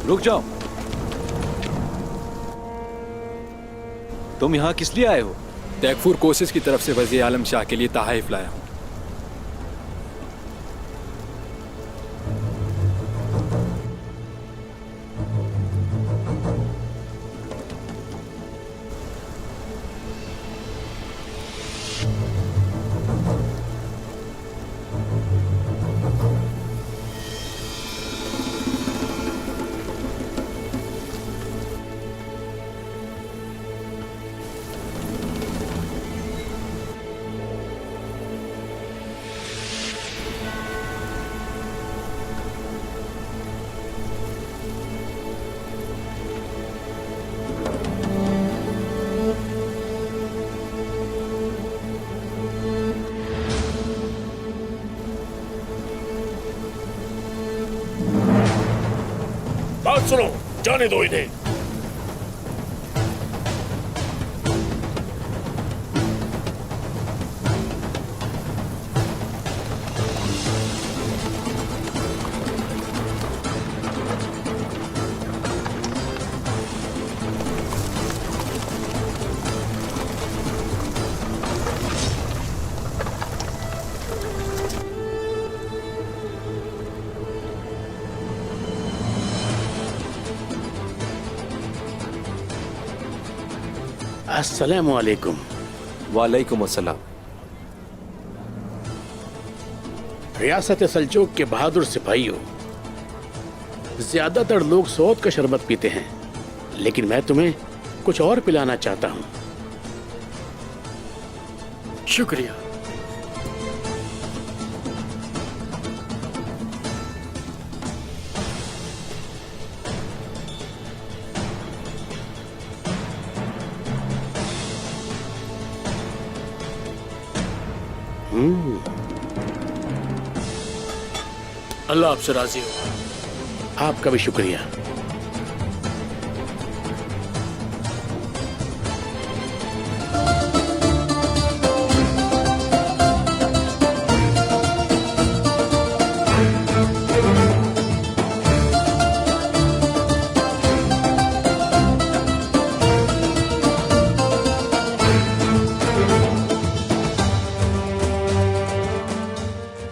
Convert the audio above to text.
रुक जाओ। तुम यहाँ किस लिए आए हो? तैकफूर कोशिश की तरफ से वज़ीर आलम शाह के लिए तहाइफ लाया हूँ। बात सुनो, जाने दो इन्हें। अस्सलामु अलैकुम। वालेकुम अस्सलाम। रियासत सल्जूक के बहादुर सिपाहियों, ज्यादातर लोग सौद का शरबत पीते हैं, लेकिन मैं तुम्हें कुछ और पिलाना चाहता हूं। शुक्रिया। अल्लाह आपसे राजी हो। आपका भी शुक्रिया।